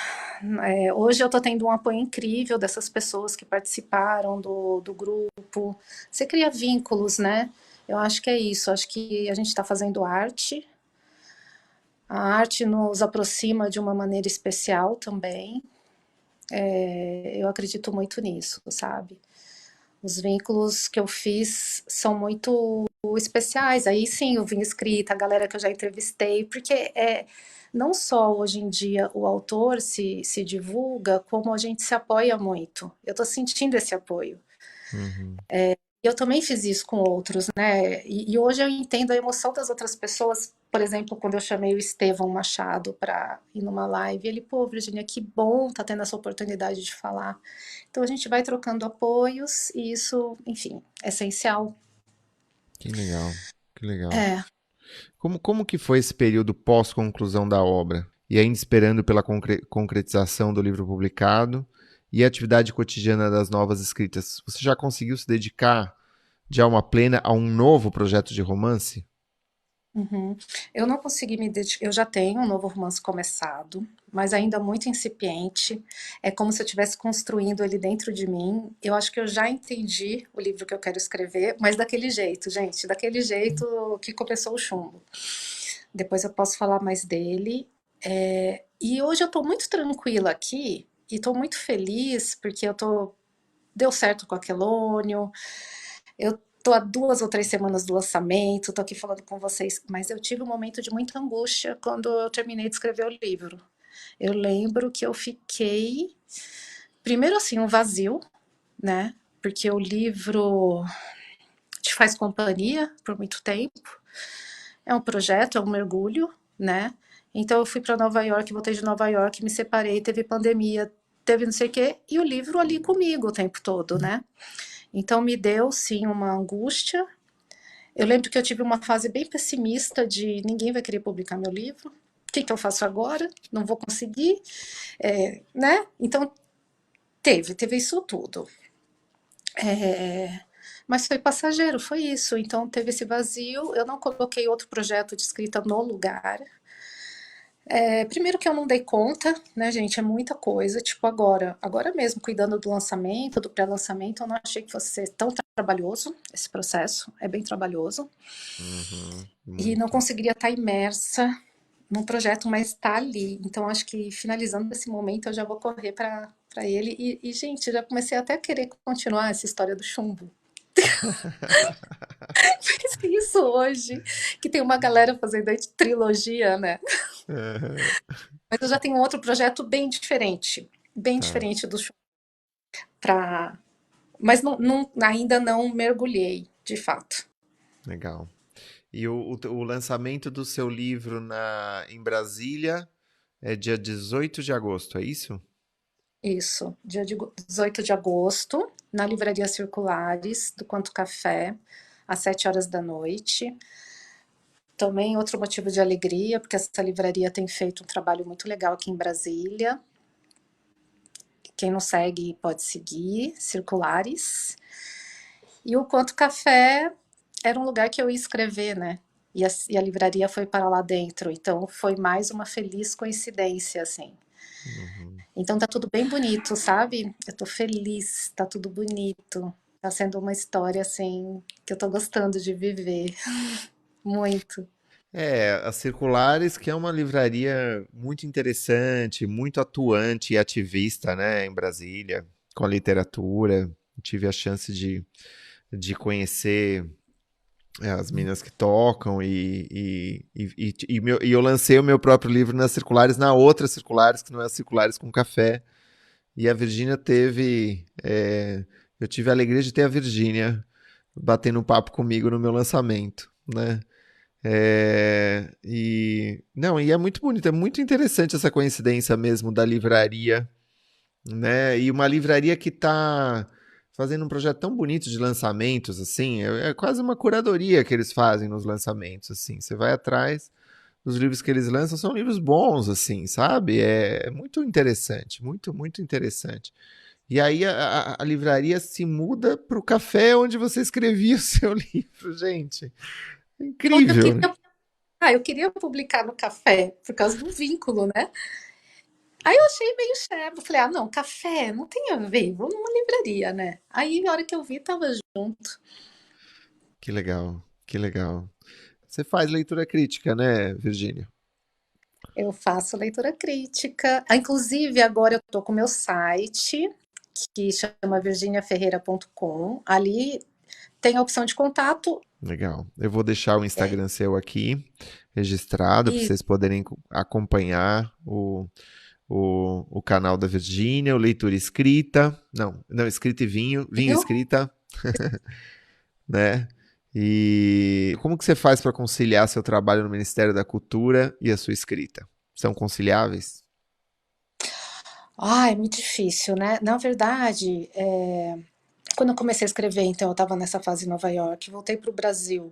Hoje eu estou tendo um apoio incrível dessas pessoas que participaram do grupo. Você cria vínculos, né? Eu acho que é isso. Acho que a gente está fazendo arte. A arte nos aproxima de uma maneira especial também. Eu acredito muito nisso, sabe? Os vínculos que eu fiz são muito especiais. Aí sim, eu vim escrita, a galera que eu já entrevistei, porque não só hoje em dia o autor se divulga, como a gente se apoia muito. Eu estou sentindo esse apoio. Uhum. Eu também fiz isso com outros, né? E hoje eu entendo a emoção das outras pessoas. Por exemplo, quando eu chamei o Estevão Machado para ir numa live, ele, pô, Virginia, que bom tá tendo essa oportunidade de falar. Então a gente vai trocando apoios e isso, enfim, é essencial. Que legal, que legal. É. Como que foi esse período pós-conclusão da obra? E ainda esperando pela concretização do livro publicado e a atividade cotidiana das novas escritas. Você já conseguiu se dedicar de alma plena a um novo projeto de romance? Uhum. Eu não consegui me dedicar. Eu já tenho um novo romance começado, mas ainda muito incipiente. É como se eu estivesse construindo ele dentro de mim. Eu acho que eu já entendi o livro que eu quero escrever, mas daquele jeito, gente, daquele jeito que começou o Chumbo. Depois eu posso falar mais dele. E hoje eu tô muito tranquila aqui e tô muito feliz porque deu certo com a Quelônio. Eu tô há 2 ou 3 semanas do lançamento, tô aqui falando com vocês, mas eu tive um momento de muita angústia quando eu terminei de escrever o livro. Eu lembro que eu fiquei, primeiro assim, um vazio, né? Porque o livro te faz companhia por muito tempo. É um projeto, é um mergulho, né? Então eu fui para Nova York, voltei de Nova York, me separei, teve pandemia, teve não sei o quê, e o livro ali comigo o tempo todo, né? Então me deu sim uma angústia. Eu lembro que eu tive uma fase bem pessimista de ninguém vai querer publicar meu livro. O que eu faço agora? Não vou conseguir, né? Então teve isso tudo. É, mas foi passageiro, foi isso. Então teve esse vazio. Eu não coloquei outro projeto de escrita no lugar. Primeiro que eu não dei conta, né, gente? É muita coisa. Tipo, agora mesmo, cuidando do lançamento, do pré-lançamento, eu não achei que fosse ser tão trabalhoso esse processo. É bem trabalhoso. Uhum, E não muito. conseguiria estar imersa num projeto, mas está ali. Então, acho que finalizando esse momento, eu já vou correr para ele. Gente, já comecei até a querer continuar essa história do chumbo. Fiz isso hoje, que tem uma galera fazendo aí de trilogia, né? Uhum, Mas eu já tenho um outro projeto bem tá, diferente do chumbo, pra... mas ainda não mergulhei, de fato. legal. E o lançamento do seu livro em Brasília é dia 18 de agosto, é isso? Isso, dia 18 de agosto, na Livraria Circulares, do Quanto Café, às 7 horas da noite. Também outro motivo de alegria, porque essa livraria tem feito um trabalho muito legal aqui em Brasília. Quem não segue pode seguir, Circulares. E o Quanto Café era um lugar que eu ia escrever, né? E a livraria foi para lá dentro, então foi mais uma feliz coincidência, assim. Uhum. Então tá tudo bem bonito, sabe? Eu tô feliz, tá tudo bonito. Tá sendo uma história, assim, que eu tô gostando de viver. Muito. É, a Circulares, que é uma livraria muito interessante, muito atuante e ativista, né, em Brasília, com a literatura. Tive a chance de conhecer as meninas que tocam e eu lancei o meu próprio livro nas Circulares, na outra Circulares, que não é a Circulares com Café. E a Virgínia teve. Eu tive a alegria de ter a Virgínia batendo um papo comigo no meu lançamento, né? Não, e é muito bonito, é muito interessante essa coincidência mesmo da livraria, né? E uma livraria que está fazendo um projeto tão bonito de lançamentos, assim, é quase uma curadoria que eles fazem nos lançamentos, assim. Você vai atrás dos livros que eles lançam, são livros bons, assim, sabe? É muito interessante, muito, muito interessante. E aí a livraria se muda para o café onde você escrevia o seu livro, gente. Eu Incrível, né? queria, eu queria publicar no café, por causa do vínculo, né? Aí eu achei meio chefe. Falei, ah, não, café não tem a ver, vou numa livraria, né? Aí, na hora que eu vi, tava junto. Que legal. que legal. Você faz leitura crítica, né, Virgínia? Eu faço leitura crítica. Ah, inclusive, agora eu estou com o meu site, que chama virginiaferreira.com. Ali tem a opção de contato. Legal. Eu vou deixar o É, Instagram seu aqui registrado para e vocês poderem acompanhar o canal da Virgínia, o Leitura Escrita. Não, não, Escrita e Vinho, Vinho viu? Escrita, né? E como que você faz para conciliar seu trabalho no Ministério da Cultura e a sua escrita? São conciliáveis? Ai, muito difícil, né? Na verdade, quando eu comecei a escrever, então eu estava nessa fase em Nova York, voltei para o Brasil,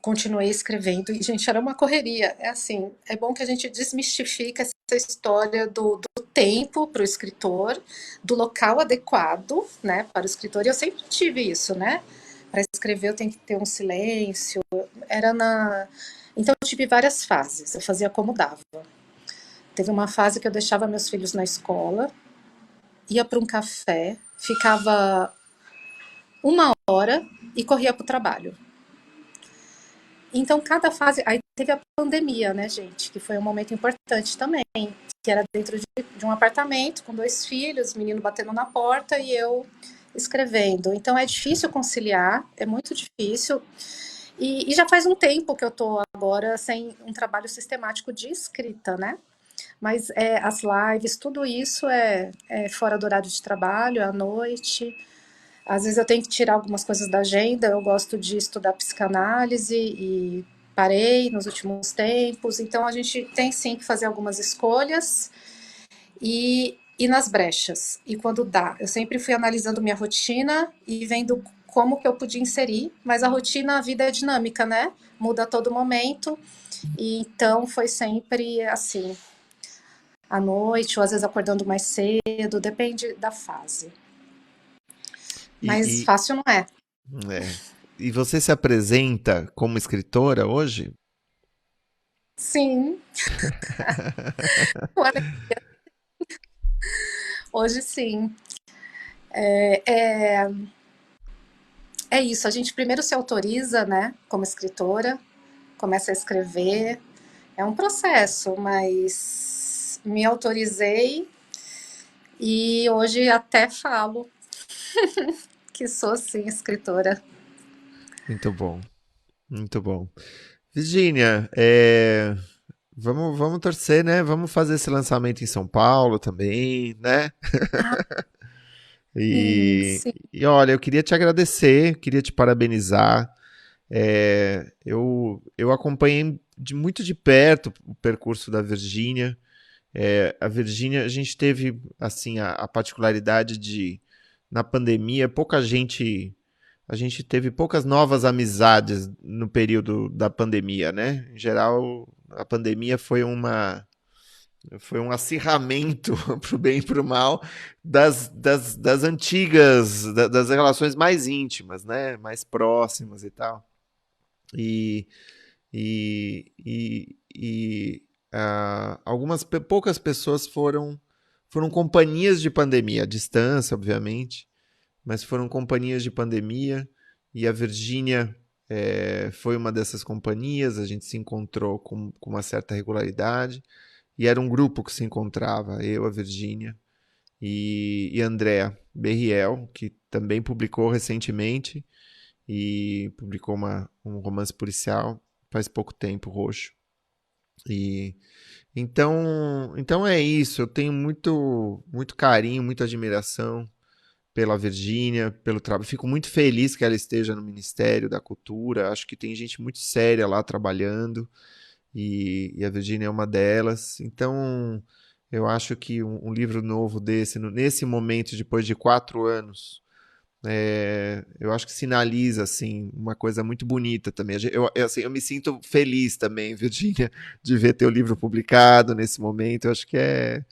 continuei escrevendo e, gente, era uma correria. É assim, é bom que a gente desmistifica essa história do tempo para o escritor, do local adequado, né, para o escritor. E eu sempre tive isso, né? Para escrever eu tenho que ter um silêncio. Era na. Então eu tive várias fases. Eu fazia como dava. Teve uma fase que eu deixava meus filhos na escola, ia para um café, ficava uma hora e corria para o trabalho. Então, cada fase. Aí teve a pandemia, né, gente? Que foi um momento importante também. Que era dentro de um apartamento com dois filhos, menino batendo na porta e eu escrevendo. Então, é difícil conciliar, é muito difícil. E já faz um tempo que eu tô agora sem um trabalho sistemático de escrita, né? Mas as lives, tudo isso é fora do horário de trabalho, é à noite. Às vezes eu tenho que tirar algumas coisas da agenda. Eu gosto de estudar psicanálise e parei nos últimos tempos. Então a gente tem sim que fazer algumas escolhas e nas brechas. E quando dá, eu sempre fui analisando minha rotina e vendo como que eu podia inserir. Mas a rotina, a vida é dinâmica, né? Muda a todo momento. E então foi sempre assim, à noite, ou às vezes acordando mais cedo, depende da fase. Mas E, fácil não é. é, e você se apresenta como escritora hoje? Sim, hoje sim. É isso, a gente primeiro se autoriza, né, como escritora, começa a escrever. É um processo, mas me autorizei e hoje até falo que sou sim escritora. Muito bom, muito bom. Virgínia, vamos torcer, né? Vamos fazer esse lançamento em São Paulo também, né? Ah, sim, E, sim. e olha, eu queria te agradecer, queria te parabenizar. Eu acompanhei muito de perto o percurso da Virgínia. A Virgínia, a gente teve assim a particularidade de na pandemia a gente teve poucas novas amizades no período da pandemia, né? Em geral, a pandemia foi um acirramento para o bem e para o mal das antigas, das relações mais íntimas, né? Mais próximas e tal. E, poucas pessoas foram companhias de pandemia, à distância, obviamente, mas foram companhias de pandemia e a Virgínia foi uma dessas companhias. A gente se encontrou com uma certa regularidade e era um grupo que se encontrava, eu, a Virgínia e Andréa Berriel, que também publicou recentemente e publicou um romance policial faz pouco tempo, Roxo. E então é isso. Eu tenho muito carinho, muita admiração pela Virgínia, pelo trabalho. Fico muito feliz que ela esteja no Ministério da Cultura. Acho que tem gente muito séria lá trabalhando e a Virgínia é uma delas. Então eu acho que um livro novo desse, nesse momento, depois de 4 anos, eu acho que sinaliza assim uma coisa muito bonita também. Assim, eu me sinto feliz também, Virgínia, de ver teu livro publicado nesse momento. Eu acho que é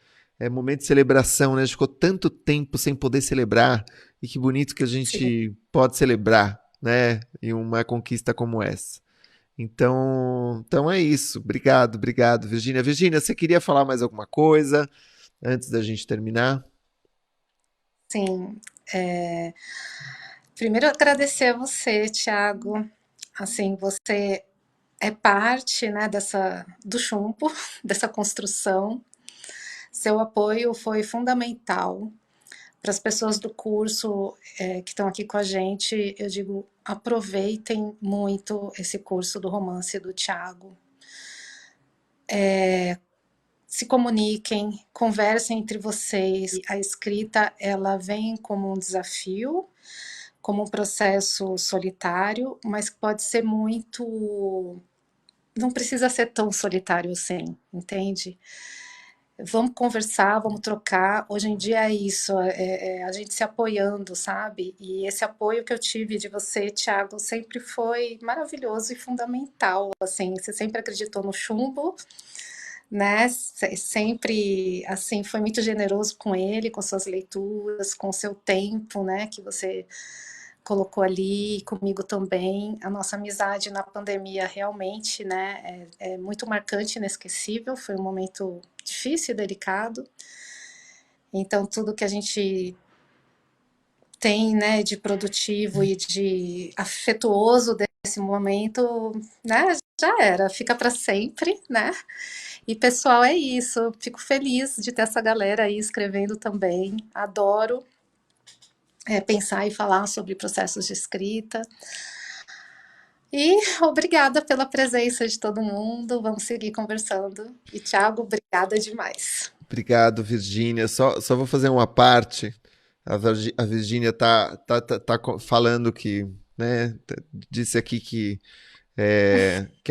momento de celebração, né? A gente ficou tanto tempo sem poder celebrar e que bonito que a Sim. gente pode celebrar, né? Em uma conquista como essa. Então é isso. Obrigado, obrigado, Virgínia. Virgínia, você queria falar mais alguma coisa antes da gente terminar? Sim. Primeiro agradecer a você, Thiago. assim, você é parte, né, do chumbo, dessa construção. Seu apoio foi fundamental. Para as pessoas do curso que estão aqui com a gente, eu digo, aproveitem muito esse curso do romance do Tiago. Se comuniquem, conversem entre vocês. A escrita, ela vem como um desafio, como um processo solitário, mas pode ser muito... Não precisa ser tão solitário assim, entende? Vamos conversar, vamos trocar. Hoje em dia é isso, a gente se apoiando, sabe? E esse apoio que eu tive de você, Thiago, sempre foi maravilhoso e fundamental. Assim, você sempre acreditou no chumbo, né? Sempre, assim, foi muito generoso com ele, com suas leituras, com seu tempo, né? Que você colocou ali, comigo também. A nossa amizade na pandemia realmente, né, é muito marcante, inesquecível. Foi um momento difícil e delicado. Então, tudo que a gente tem, né, de produtivo e de afetuoso desse momento, né, já era, fica para sempre, né? E pessoal, é isso. Fico feliz de ter essa galera aí escrevendo também. Adoro pensar e falar sobre processos de escrita. E obrigada pela presença de todo mundo. Vamos seguir conversando. E, Thiago, obrigada demais. Obrigado, Virgínia. Só vou fazer uma parte. A Virgínia tá falando que, né, disse aqui que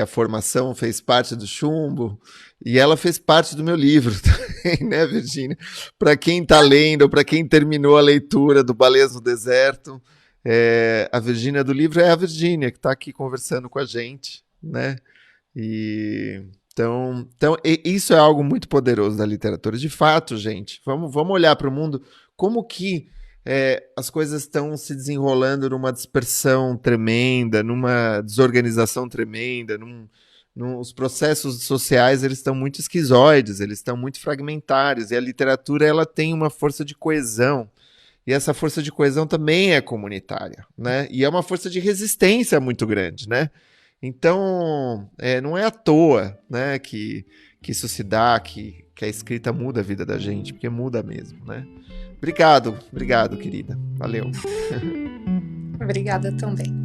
a formação fez parte do chumbo, e ela fez parte do meu livro também, né, Virgínia? Para quem está lendo, ou para quem terminou a leitura do Baleias no Deserto, a Virgínia do livro é a Virgínia, que está aqui conversando com a gente, né? Então, isso é algo muito poderoso da literatura. De fato, gente, vamos olhar para o mundo como que as coisas estão se desenrolando numa dispersão tremenda, numa desorganização tremenda, os processos sociais eles estão muito esquizoides, eles estão muito fragmentários, e a literatura ela tem uma força de coesão, e essa força de coesão também é comunitária, né? E é uma força de resistência muito grande, né? Então, não é à toa, né, que isso se dá, que a escrita muda a vida da gente, porque muda mesmo, né? Obrigado, querida. Valeu. Obrigada também.